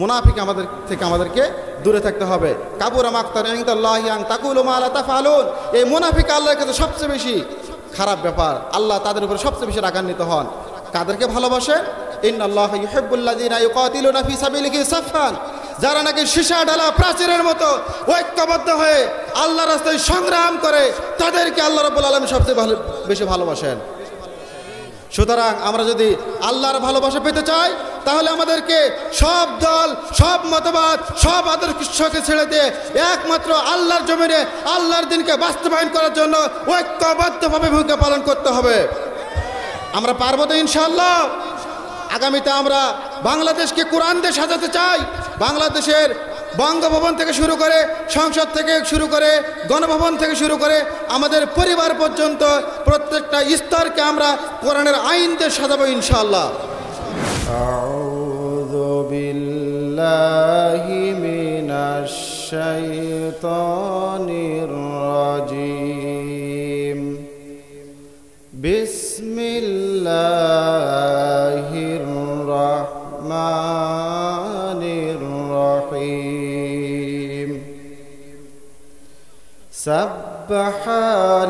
মুনাফিক আমাদেরকে দূরে থাকতে হবে। কাবুরা মাকতান ইনদাল্লাহি আন তাকুলু মা লা তাফআলুন। এই মুনাফিক আল্লাহর কাছে সবচেয়ে বেশি খারাপ ব্যাপার। আল্লাহ তাদের উপর সবচেয়ে বেশি রাগান্বিত হন। কাদেরকে ভালোবাসেন? ইন্নাল্লাহা ইউহিব্বুল্লাযীনা ইউকাতিলুনা ফি সাবিলিহি সাফফান। যারা নাকি সীসা ঢালা প্রাচীরের মতো ঐক্যবদ্ধ হয়ে আল্লাহর রাস্তায় সংগ্রাম করে, তাদেরকে আল্লাহ রাব্বুল আলামিন সবচেয়ে বেশি ভালোবাসেন। সুতরাং আমরা যদি আল্লাহর ভালোবাসা পেতে চাই, তাহলে আমাদেরকে সব দল, সব মতবাদ, সব আদর্শকে ছেড়ে দিয়ে একমাত্র আল্লাহর জমিনে আল্লাহর দিনকে বাস্তবায়ন করার জন্য ঐক্যবদ্ধভাবে ভূমিকা পালন করতে হবে। আমরা পারবো তো ইনশাআল্লাহ। আগামীতে আমরা বাংলাদেশকে কোরআন দিয়ে সাজাতে চাই। বাংলাদেশের বঙ্গভবন থেকে শুরু করে, সংসদ থেকে শুরু করে, গণভবন থেকে শুরু করে আমাদের পরিবার পর্যন্ত প্রত্যেকটা স্তরকে আমরা কোরআনের আইন দিয়ে সাজাবো ইনশাআল্লাহ। আউযু বিল্লাহি মিনাশ শাইতানির রাজীম। বিসমিল্লাহির রাহমানির রহিম। সাব্বাহা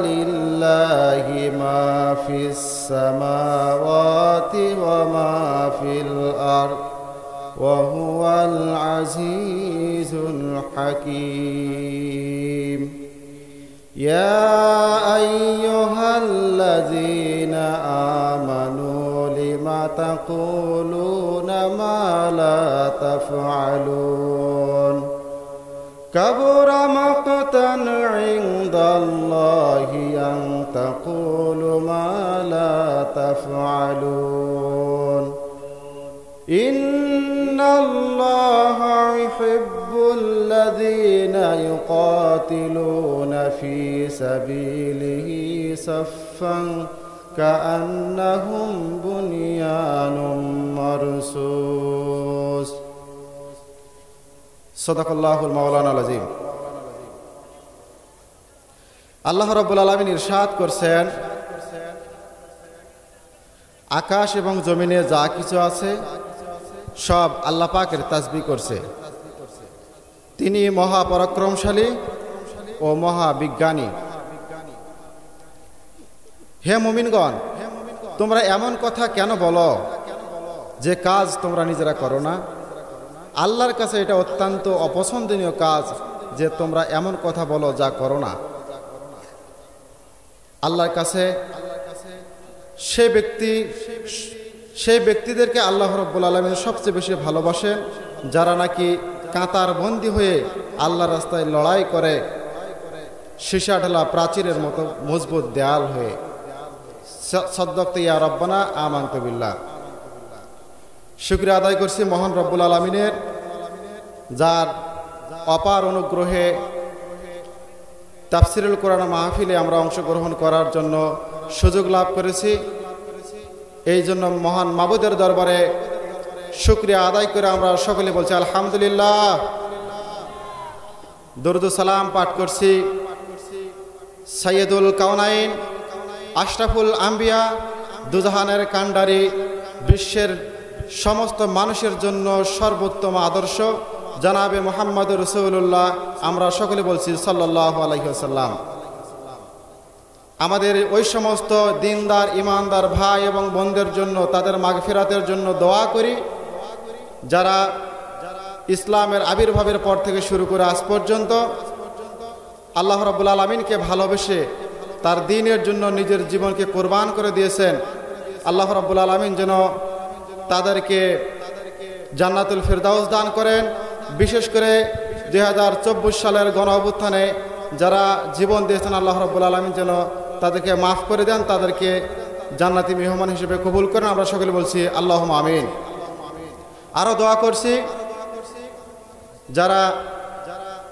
লিল্লাহি মা ফিস সামাওয়াতি ওয়া মা ফিল আরদ ওয়া হুয়াল আজিজুল হাকীম। ইয়া আইয়ুহাল্লাযীনা আমানু লিমা তাকুলুনা মা লা তাফআলুন। কাবুরা মাকতান ইনদাল্লাহি আন তাকুলু মা লা তাফআলুন। ইন্নাল্লাহা ইউহিব্বুল্লাযীনা ইউকাতিলুনা ফী সাবিলিহি সাফফান কাআন্নাহুম বুনিয়ানুম মারসুস। সাদাকাল্লাহুল মাওলানাল আযীম। আল্লাহ রাব্বুল আলামিন ইরশাদ করছেন, আকাশ এবং জমিনে যা কিছু আছে সব আল্লাহ পাকের তাসবিহ করছে। তিনি মহাপরাক্রমশালী ও মহাবিজ্ঞানী। হে মুমিনগণ, তোমরা এমন কথা কেন বলো যে কাজ তোমরা নিজেরা করো না? আল্লাহর কাছে এটা অত্যন্ত অপছন্দনীয় কাজ যে তোমরা এমন কথা বলো যা করো না। আল্লাহর কাছে সেই ব্যক্তিদেরকে আল্লাহ রাব্বুল আলামিন সবচেয়ে বেশি ভালোবাসেন, যারা নাকি কাঁতার বন্দী হয়ে আল্লাহর রাস্তায় লড়াই করে, সীসা ঢালা প্রাচীরের মতো মজবুত দেয়াল হয়ে। সাদ্দাকতা ইয়া রাব্বানা আমানতু বিল্লাহ। শুকরিয়া আদায় করছি মহান রব্বুল আলামিনের, যার অপার অনুগ্রহে তাফসিরুল কোরআন মাহফিলে আমরা অংশগ্রহণ করার জন্য সুযোগ লাভ করেছি। এই জন্য মহান মাবুদের দরবারে শুকরিয়া আদায় করে আমরা সকলে বলছি আলহামদুলিল্লাহ। দরুদ সালাম পাঠ করছি সাইয়্যিদুল কাওনাইন, আশরাফুল আম্বিয়া, দুজাহানের কান্ডারি, বিশ্বের সমস্ত মানুষের জন্য সর্বোত্তম আদর্শ জনাবে মুহাম্মদুর রাসূলুল্লাহ। আমরা সকলে বলছি সাল্লাল্লাহু আলাইহি ওয়াসাল্লাম। আমাদের ওই সমস্ত দিনদার ইমানদার ভাই এবং বোনদের জন্য, তাদের মাগফিরাতের জন্য দোয়া করি, যারা ইসলামের আবির্ভাবের পর থেকে শুরু করে আজ পর্যন্ত আল্লাহ রাব্বুল আলামিনকে ভালোবেসে তার দ্বীনের জন্য নিজের জীবনকে কোরবান করে দিয়েছেন। আল্লাহ রাব্বুল আলামিন যেন তাদেরকে জান্নাতুল ফিরদাউস দান করেন। বিশেষ করে 2024 সালের গণ অভ্যুত্থানে যারা জীবন দিয়েছেন, আল্লাহ রাব্বুল আলামিন যেন তাদেরকে মাফ করে দেন, তাদেরকে জান্নাতি মেহমান হিসেবে কবুল করেন। আমরা সকলে বলছি আল্লাহুম্মা আমিন। আরও দোয়া করছি যারা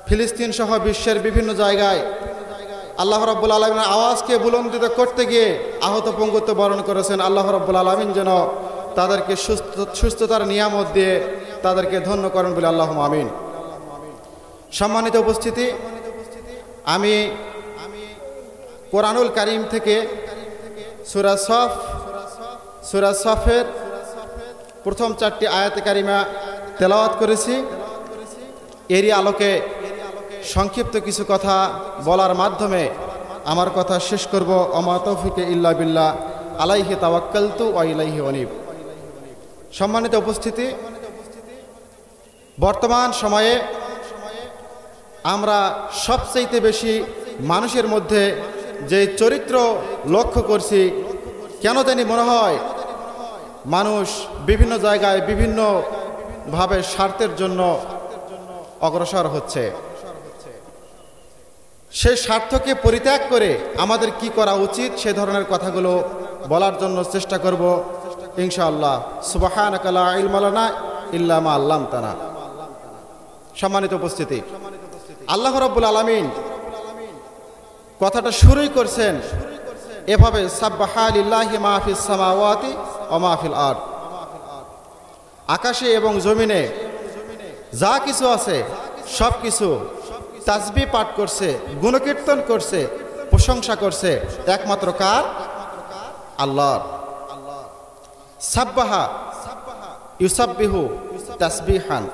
ফিলিস্তিন সহ বিশ্বের বিভিন্ন জায়গায় আল্লাহ রাব্বুল আলামিনের আওয়াজকে বুলন্দিত করতে গিয়ে আহত পঙ্গুত্ব বরণ করেছেন। আল্লাহ রাব্বুল আলামিন যেন তাদেরকে সুস্থতার নিয়ামত দিয়ে তাদেরকে ধন্য করেন বলে আল্লাহুম্মা আমিন। সম্মানিত উপস্থিতি, আমি কোরআনুল কারীম থেকে সূরা সফের প্রথম 4টি আয়াতে কারিমা তেলাওয়াত করেছি, এরই আলোকে সংক্ষিপ্ত কিছু কথা বলার মাধ্যমে আমার কথা শেষ করব। ওমা তৌফিকে ইল্লা বিল্লাহ, আলাইহি তাওয়াক্কালতু ওয়া ইলাইহি উনীব। সম্মানিত উপস্থিতি, বর্তমান সময়ে আমরা সবচেয়ে বেশি মানুষের মধ্যে যে চরিত্র লক্ষ্য করছি, কেন জানি মনে হয় মানুষ বিভিন্ন জায়গায় বিভিন্নভাবে স্বার্থের জন্য অগ্রসর হচ্ছে। সেই স্বার্থকে পরিত্যাগ করে আমাদের কি করা উচিত সে ধরনের কথাগুলো বলার জন্য চেষ্টা করব ইনশাআল্লাহ। সুবহানাকা লা ইলমা লানা ইল্লা মা আল্লামতানা। সম্মানিত উপস্থিতি, আল্লাহ রাব্বুল আলামিন কথাটা শুরুই করছেন এভাবে, সাব্বাহা লিল্লাহি মা ফিস সামাওয়াতি ওয়া মা ফিল আরদ। আকাশে এবং জমিনে যা কিছু আছে সব কিছু তাসবিহ পাঠ করছে, গুণকীর্তন করছে, প্রশংসা করছে একমাত্র কার? আল্লাহর। সাব্বাহা ইউসাব্বিহু তাসবিহান।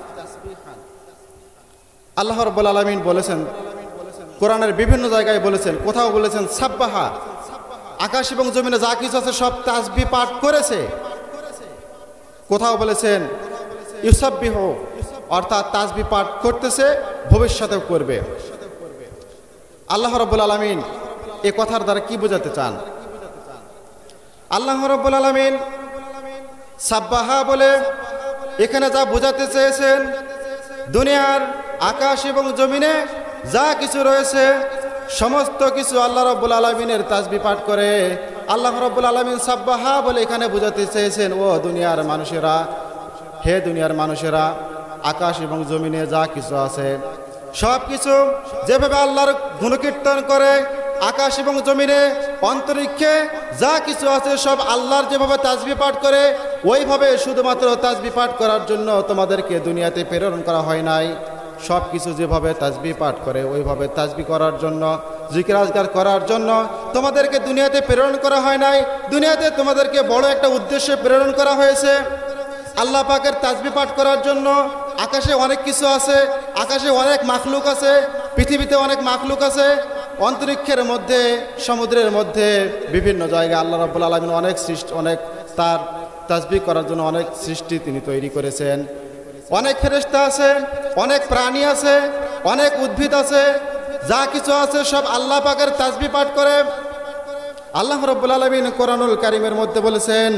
আল্লাহ রাব্বুল আলামিন বলেছেন, কোরআনের বিভিন্ন জায়গায় বলেছেন, কোথাও বলেছেন সাব্বাহা, আকাশ এবং জমিনে যা কিছু আছে সব তাসবিহ পাঠ করেছে। কোথাও বলেছেন ইউসাব্বিহু, অর্থাৎ তাসবিহ পাঠ করতেছে, ভবিষ্যতেও করবে। আল্লাহ রাব্বুল আলামিন এই কথার দ্বারা কি বোঝাতে চান? আল্লাহ রাব্বুল আলামিন সাব্বাহা বলে এখানে যা বোঝাতে চেয়েছেন, দুনিয়ার আকাশ এবং জমিনে যা কিছু রয়েছে সমস্ত কিছু আল্লাহ রাব্বুল আলামিনের তাসবিহ পাঠ করে। আল্লাহ রাব্বুল আলামিন সাব্বাহা বলে এখানে বোঝাতে চেয়েছেন, ও দুনিয়ার মানুষেরা, হে দুনিয়ার মানুষেরা, আকাশ এবং জমিনে যা কিছু আছে সব কিছু যেভাবে আল্লাহর গুণকীর্তন করে, আকাশ এবং জমিনে অন্তরিক্ষে যা কিছু আছে সব আল্লাহর যেভাবে তাসবিহ পাঠ করে, ওইভাবে শুধুমাত্র তাসবিহ পাঠ করার জন্য তোমাদেরকে দুনিয়াতে প্রেরণ করা হয় নাই। সব কিছু যেভাবে তাসবিহ পাঠ করে ওইভাবে তাসবিহ করার জন্য, জিকির আজকার করার জন্য তোমাদেরকে দুনিয়াতে প্রেরণ করা হয় নাই। দুনিয়াতে তোমাদেরকে বড় একটা উদ্দেশ্যে প্রেরণ করা হয়েছে, আল্লাহ পাকের তাসবিহ পাঠ করার জন্য। আকাশে অনেক কিছু আছে, আকাশে অনেক মাখলুক আছে, পৃথিবীতে অনেক মাখলুক আছে, অন্তরিক্ষের মধ্যে, সমুদ্রের মধ্যে, বিভিন্ন জায়গায় আল্লাহ রাব্বুল আলামিন অনেক তার তাসবিহ করার জন্য অনেক সৃষ্টি তিনি তৈরি করেছেন। অনেক ফেরেশতা আছে, অনেক প্রাণী আছে, অনেক উদ্ভিদ আছে, যা কিছু আছে সব আল্লাহ পাকের তাসবিহ পাঠ করে। আল্লাহ রাব্বুল আলামিন কোরআনুল কারীমের মধ্যে বলেছেন,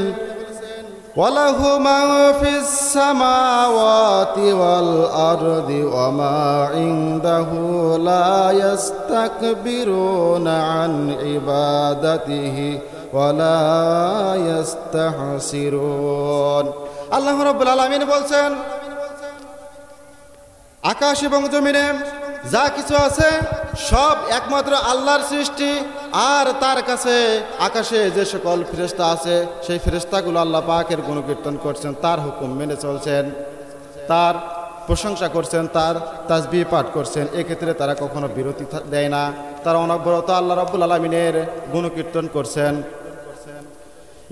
ওয়ালাহু মা ফিস সামাওয়াতি ওয়াল আরদি ওয়া মা ইনদাহু লা ইস্তাকবিরুনা আন ইবাদাতিহি ওয়া লা ইস্তাহসিরুন। আল্লাহ রাব্বুল আলামিন বলছেন, আকাশ এবং জমিনে যা কিছু আছে সব একমাত্র আল্লাহর সৃষ্টি। আর তার কাছে আকাশে যে সকল ফেরেশতা আছে সেই ফেরেশতাগুলো আল্লাহ পাকের গুণকীর্তন করছেন, তার হুকুম মেনে চলছেন, তার প্রশংসা করছেন, তার তাসবিহ পাঠ করছেন। এক্ষেত্রে তারা কখনো বিরতি দেয় না, তারা অনবরত আল্লাহ রাব্বুল আলামিনের গুণকীর্তন করছেন।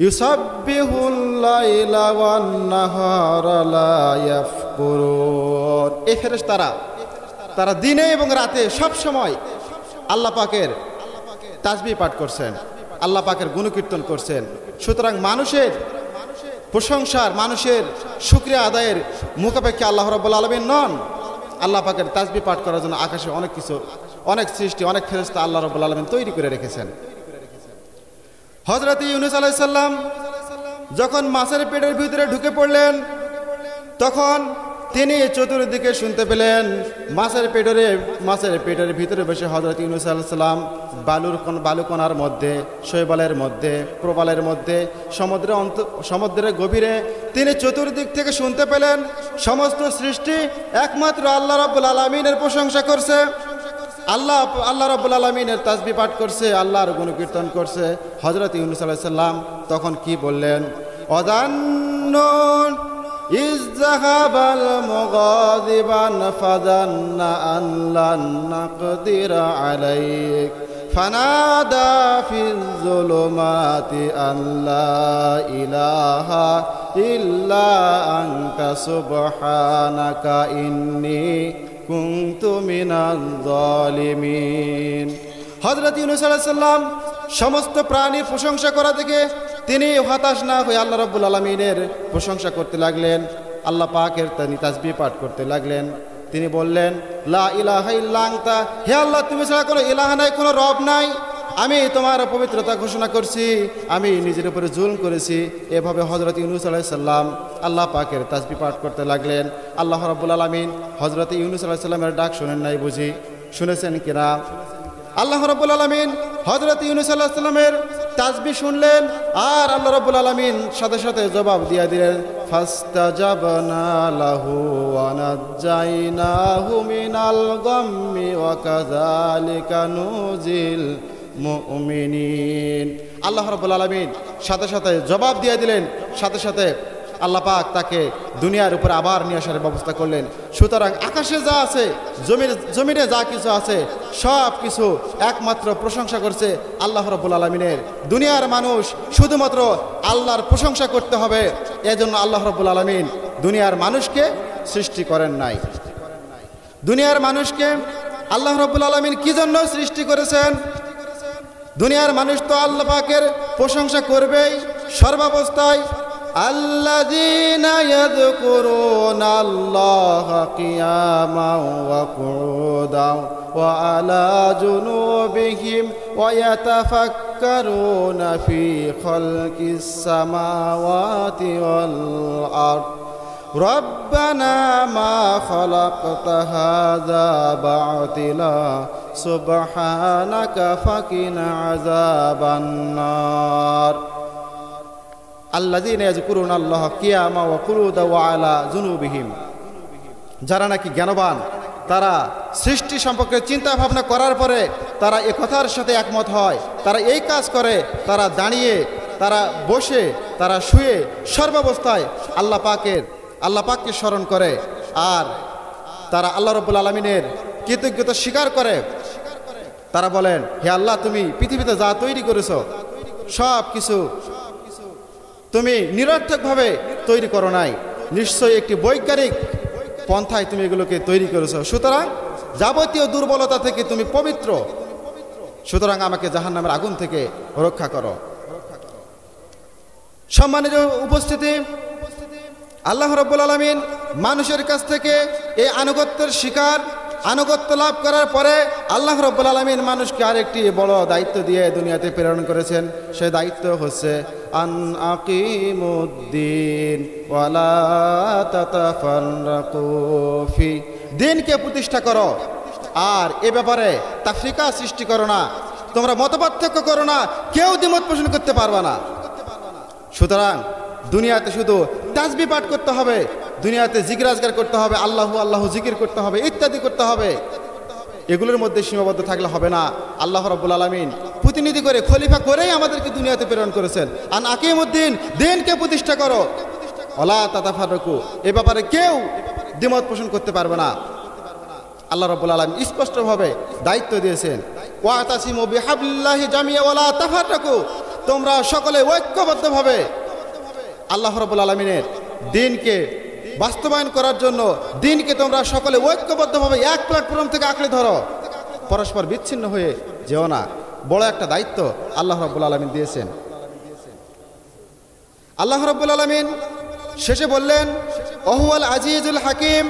ইউসাব্বিহুল লাইলা ওয়ান নাহারা লা ইয়াফকুরুন। এই ফেরেশতারা তারা দিনে এবং রাতে সব সময় আল্লাহ পাকের তাসবিহ পাঠ করছেন, আল্লাহ পাকের গুণকীর্তন করছেন। সুতরাং মানুষের প্রশংসার, মানুষের শুকরিয়া আদায়ের মুখাপেক্ষে আল্লাহ রাব্বুল আলামিন নন। আল্লাহ পাকের তাসবিহ পাঠ করার জন্য আকাশে অনেক কিছু, অনেক সৃষ্টি, অনেক ফেরেশতা আল্লাহ রাব্বুল আলামিন তৈরি করে রেখেছেন। হযরত ইউনূস আলাইহিস সালাম যখন মাছের পেটের ভিতরে ঢুকে পড়লেন, তখন তিনি চতুর্দিকে শুনতে পেলেন মাছের পেটের ভিতরে বসে হযরত ইউনূস আলাইহিস সালাম বালুকণার মধ্যে, শৈবালের মধ্যে, প্রবালের মধ্যে, সমুদ্রের গভীরে তিনি চতুর্দিক থেকে শুনতে পেলেন সমস্ত সৃষ্টি একমাত্র আল্লাহ রাব্বুল আলামিনের প্রশংসা করছে, আল্লাহ রাব্বুল আলামিনের তাসবিহ পাঠ করছে, আল্লাহর গুণকীর্তন করছে। হযরত ইউনূস আলাইহিস সালাম তখন কি বললেন? ওয়াযান্নুন ইয যাহাবাল মুগাযিবান ফাযান্না আন লান নাকদিরা আলাইহি ফানাদা ফিল যুলুমাতি আল্লা ইলাহা ইল্লা আনতা সুবহানাকা ইন্নী কুনতু মিনাজ জালিমিন। হযরত ইউনূস আলাইহিস সালাম সমস্ত প্রাণীর প্রশংসা করা দেখে তিনি হতাশ না হয়ে আল্লাহ রাব্বুল আলামিনের প্রশংসা করতে লাগলেন। আল্লাহ পাকের তিনি তাসবিহ পাঠ করতে লাগলেন। তিনি বললেন, লা ইলাহা ইল্লা আনতা, হে আল্লাহ তুমি ছাড়া কোনো ইলাহ নাই, কোনো রব নাই। আমি তোমার পবিত্রতা ঘোষণা করছি, আমি নিজের উপরে জুলম করেছি। এভাবে হযরত ইউনূস আলাইহিস সালাম আল্লাহ পাকের তাসবিহ পাঠ করতে লাগলেন। আল্লাহ রাব্বুল আলামিন হযরত ইউনূস আলাইহিস সালামের ডাক শুনেন নাই বুঝি? শুনেছেন কিনা? আল্লাহ রাব্বুল আলামিন হযরত ইউনূস আলাইহিস সালামের তাসবিহ শুনলেন, আর আল্লাহ রাব্বুল আলামিন সাথে সাথে জবাব দিয়ে দিলেন, ফাস্তাজাবনা লাহু ওয়া নাজ্জাইনাহু মিনাল গাম্মি ওয়া কাযালিকা নুজিল মুমিনিন। আল্লাহ রাব্বুল আলামিন সাথে সাথে জবাব দিয়ে দিলেন, সাথে সাথে আল্লাহ পাক তাকে দুনিয়ার উপরে আবার নিয়ে আসার ব্যবস্থা করলেন। সুতরাং আকাশে যা আছে, জমিনে যা কিছু আছে, সব কিছু একমাত্র প্রশংসা করছে আল্লাহ রাব্বুল আলামিনের। দুনিয়ার মানুষ শুধুমাত্র আল্লাহর প্রশংসা করতে হবে। এজন্য আল্লাহ রাব্বুল আলামিন দুনিয়ার মানুষকে সৃষ্টি করেন নাই। দুনিয়ার মানুষকে আল্লাহ রাব্বুল আলামিন কি জন্য সৃষ্টি করেছেন? দুনিয়ার মানুষ তো আল্লাহ পাকের প্রশংসা করবেই সর্বাবস্থায়। আল্লাযীনা ইয়াযকুরুনাল্লাহা কিয়ামান ওয়া কুউদান ওয়া আলা জুনুবিহিম ওয়া ইয়াতাফাক্কারুনা ফি খালকিস সামাওয়াতি ওয়াল আরদ রব্বানা মা খালাকতা হাযা বাতিলা সুবহানাকা ফাকিনা আযাবান নার। আল্লাযীনা ইয়াযকুরুনাল্লাহা কিয়ামান ওয়া কুউদান ওয়া আলা জুনুবিহিম, যারা নাকি জ্ঞানবান, তারা সৃষ্টি সম্পর্কে চিন্তা ভাবনা করার পরে তারা এ কথার সাথে একমত হয়, তারা এই কাজ করে, তারা দাঁড়িয়ে, তারা বসে, তারা শুয়ে, সর্বাবস্থায় আল্লাহ পাককে স্মরণ করে, আর তারা আল্লাহ রাব্বুল আলামিনের কৃতজ্ঞতা স্বীকার করে। তারা বলেন, হে আল্লাহ তুমি পৃথিবীতে যা তৈরি করেছো সব কিছু তুমি নিরর্থকভাবে তৈরি করো নাই, নিশ্চয়ই একটি বৈজ্ঞানিক পন্থায় তুমি এগুলোকে তৈরি করেছো। সুতরাং যাবতীয় দুর্বলতা থেকে তুমি পবিত্র, সুতরাং আমাকে জাহান্নামের আগুন থেকে রক্ষা করো। সম্মানিত উপস্থিতি, আল্লাহ রাব্বুল আলামিন মানুষের কাছ থেকে এই আনুগত্যের শিকার, আনুগত্য লাভ করার পরে আল্লাহ রাব্বুল আলামিন মানুষকে আরেকটি বড় দায়িত্ব দিয়ে দুনিয়াতে প্রেরণ করেছেন। সেই দায়িত্ব হচ্ছে আন আকিমুদ্দিন ওয়ালা তাতাফাররাকু ফি, দিনকে প্রতিষ্ঠা করো, আর এ ব্যাপারে তাফরিকা সৃষ্টি করো না, তোমরা মতপার্থক্য করো না, কেউ দ্বিমত পোষণ করতে পারবে না। সুতরাং দুনিয়াতে শুধু তাসবিহ পাঠ করতে হবে, দুনিয়াতে জিকির আজকার করতে হবে, আল্লাহু আল্লাহু জিকির করতে হবে, ইত্যাদি করতে হবে। এগুলোর মধ্যে সীমাবদ্ধ থাকলে হবে না। আল্লাহ রাব্বুল আলামিন প্রতিনিধি করে, খলিফা করেই আমাদেরকে দুনিয়াতে প্রেরণ করেছেন। আন আকিমুদ্দিন, দিনকে প্রতিষ্ঠা করো, ওয়ালা তাতাফাররাকু, এ ব্যাপারে কেউ দ্বিমত পোষণ করতে পারবে না। আল্লাহ রাব্বুল আলামিন স্পষ্টভাবে দায়িত্ব দিয়েছেন, ওয়াতাসিমু বিহাবলিল্লাহি জামিআ ওয়ালা তাফাররাকু, তোমরা সকলে ঐক্যবদ্ধভাবে আল্লাহ রাব্বুল আলামিনের দিনকে বাস্তবায়ন করার জন্য দিনকে তোমরা সকলে ঐক্যবদ্ধভাবে এক প্ল্যাটফর্ম থেকে আঁকড়ে ধরো, পরস্পর বিচ্ছিন্ন হয়ে যেও না। বড় একটা দায়িত্ব আল্লাহ রাব্বুল আলামিন দিয়েছেন। আল্লাহ রাব্বুল আলামিন শেষে বললেন, ওহুয়াল আজিজুল হাকিম,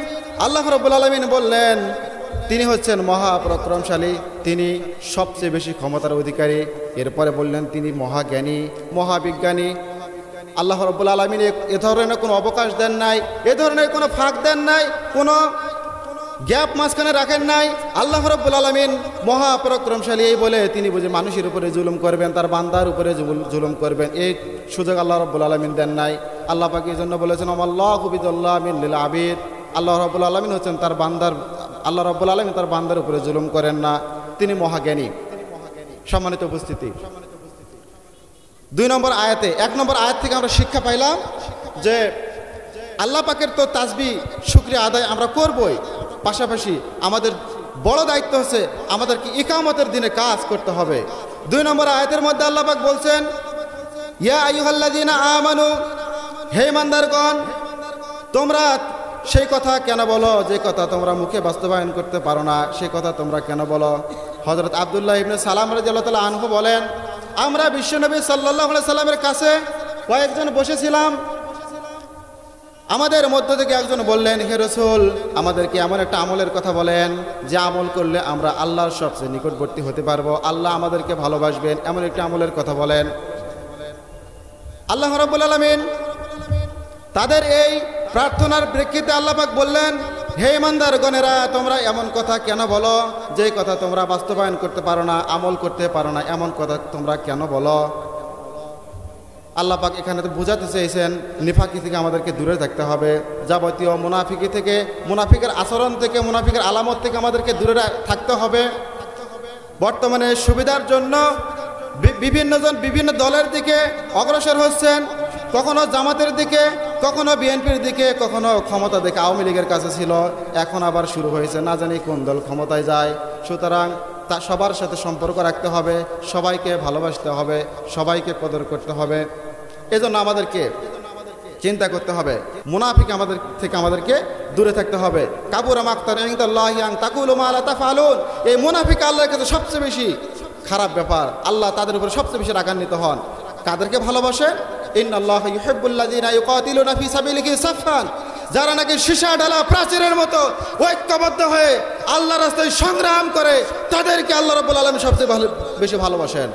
আল্লাহ রাব্বুল আলামিন বললেন তিনি হচ্ছেন মহাপরাক্রমশালী, তিনি সবচেয়ে বেশি ক্ষমতার অধিকারী। এরপরে বললেন তিনি মহাজ্ঞানী, মহাবিজ্ঞানী। আল্লাহ রাব্বুল আলামিন এ ধরনের কোনো অবকাশ দেন নাই, এ ধরনের কোনো ফাঁক দেন নাই, কোনো গ্যাপ মাঝখানে রাখেন নাই। আল্লাহ রাব্বুল আলামিন মহাপরাক্রমশালী এই বলে তিনি বুঝে মানুষের উপরে জুলুম করবেন, তার বান্দার উপরে জুলুম করবেন, এই সুযোগ আল্লাহ রাব্বুল আলামিন দেন নাই। আল্লাহ পাক এই জন্য বলেছেন, আল্লাহু বিযাল্লামিন লিল আবিদ, আল্লাহ রাব্বুল আলামিন হচ্ছেন তার বান্দার, আল্লাহ রাব্বুল আলামিন তার বান্দার উপরে জুলুম করেন না, তিনি মহাজ্ঞানী। সম্মানিত উপস্থিতি, 2 নম্বর আয়াতে, 1 নম্বর আয়াত থেকে আমরা শিক্ষা পাইলাম যে আল্লাহ পাকের তো তাসবিহ শুকরিয়া আদায় আমরা করবই, পাশাপাশি আমাদের বড় দায়িত্ব হচ্ছে আমাদেরকে ইকামতের দিনে কাজ করতে হবে। 2 নম্বর আয়াতের মধ্যে আল্লাহ পাক বলছেন, ইয়া আইয়ুহাল্লাযীনা আমানু, হে ইমানদারগণ, তোমরা সেই কথা কেন বলো যে কথা তোমরা মুখে বাস্তবায়ন করতে পারো না, সেই কথা তোমরা কেন বলো? হযরত আব্দুল্লাহ ইবনে সালাম রাদিয়াল্লাহু তাআলা আনহু বলেন, আমরা বিশ্বনবী সাল্লাল্লাহু আলাইহি সাল্লামের কাছে কয়েকজন বসেছিলাম। আমাদের মধ্য থেকে একজন বললেন, হে রাসূল, আমাদেরকে এমন একটা আমলের কথা বলেন যে আমল করলে আমরা আল্লাহর সবচেয়ে নিকটবর্তী হতে পারবো, আল্লাহ আমাদেরকে ভালোবাসবেন, এমন একটা আমলের কথা বলেন। আল্লাহ রাব্বুল আলামিন তাদের এই প্রার্থনার প্রেক্ষিতে আল্লাহ পাক বললেন, হে ইমানদারগণেরা, তোমরা এমন কথা কেন বলো যে কথা তোমরা বাস্তবায়ন করতে পারো না, আমল করতে পারো না, এমন কথা তোমরা কেন বলো? আল্লাহ পাক এখানে তো বোঝাতে চেয়েছেন নিফাকি থেকে আমাদেরকে দূরে থাকতে হবে, যাবতীয় মুনাফিকি থেকে, মুনাফিকের আচরণ থেকে, মুনাফিকের আলামত থেকে আমাদেরকে দূরে থাকতে হবে। বর্তমানে সুবিধার জন্য বিভিন্নজন বিভিন্ন দলের দিকে অগ্রসর হচ্ছেন, কখনো জামাতের দিকে, কখনো বিএনপির দিকে, কখনো ক্ষমতা দিকে। আওয়ামী লীগের কাছে ছিল, এখন আবার শুরু হয়েছে, না জানি কোন দল ক্ষমতায় যায়। সুতরাং তা সবার সাথে সম্পর্ক রাখতে হবে, সবাইকে ভালোবাসতে হবে, সবাইকে কদর করতে হবে। এজন্য আমাদেরকে চিন্তা করতে হবে, মুনাফিক আমাদেরকে দূরে থাকতে হবে। কাবুরা মাকতান ইনদাল্লাহি আন তাকুলু মা লা তাফআলুন, এই মুনাফিক আল্লাহর কাছে সবচেয়ে বেশি খারাপ ব্যাপার। আল্লাহ তাদের উপরে সবচেয়ে বেশি রাগান্বিত হন। কাদেরকে ভালোবাসেন? ইন্নাল্লাহা ইউহিব্বুল্লাযীনা ইউকাতিলুনা ফী সাবিলিহি সাফফান, যারা নাকি সীসা ঢালা প্রাচীরের মতো ঐক্যবদ্ধ হয়ে আল্লাহর রাস্তায় সংগ্রাম করে, তাদেরকে আল্লাহ রাব্বুল আলামিন সবচেয়ে বেশি ভালোবাসেন।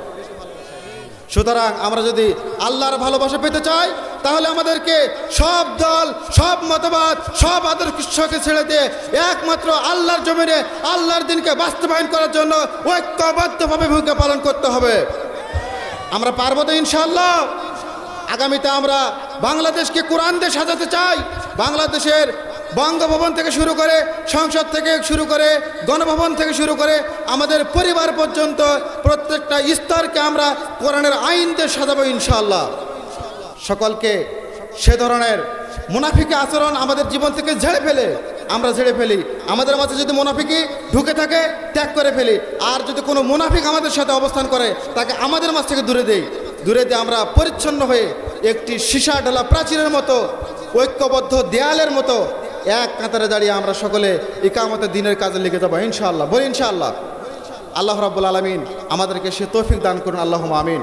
সুতরাং আমরা যদি আল্লাহর ভালোবাসা পেতে চাই, তাহলে আমাদেরকে সব দল, সব মতবাদ, সব আদর্শকে ছেড়ে দিয়ে একমাত্র আল্লাহর জমিনে আল্লাহর দিনকে বাস্তবায়ন করার জন্য ঐক্যবদ্ধভাবে ভূমিকা পালন করতে হবে। আমরা পারবো তো ইনশাআল্লাহ। আগামীতে আমরা বাংলাদেশকে কোরআন দিয়ে সাজাতে চাই। বাংলাদেশের বঙ্গভবন থেকে শুরু করে, সংসদ থেকে শুরু করে, গণভবন থেকে শুরু করে আমাদের পরিবার পর্যন্ত প্রত্যেকটা স্তরকে আমরা কোরআনের আইন দিয়ে সাজাবো ইনশাআল্লাহ। সকলকে সে ধরনের মুনাফিকি আচরণ আমাদের জীবন থেকে আমরা ঝেড়ে ফেলি। আমাদের মাঝে যদি মুনাফিকি ঢুকে থাকে, ত্যাগ করে ফেলি। আর যদি কোনো মুনাফিক আমাদের সাথে অবস্থান করে, তাকে আমাদের মাঝ থেকে দূরে দিয়ে আমরা পরিচ্ছন্ন হয়ে একটি সীসা ঢালা প্রাচীরের মতো, ঐক্যবদ্ধ দেয়ালের মতো এক কাতারে দাঁড়িয়ে আমরা সকলে ইকামতের দিনের কাজে লেগে যাবো ইনশাআল্লাহ। বলি ইনশাআল্লাহ। আল্লাহ রাব্বুল আলামিন আমাদেরকে সে তৌফিক দান করুন, আল্লাহুম্মা আমিন।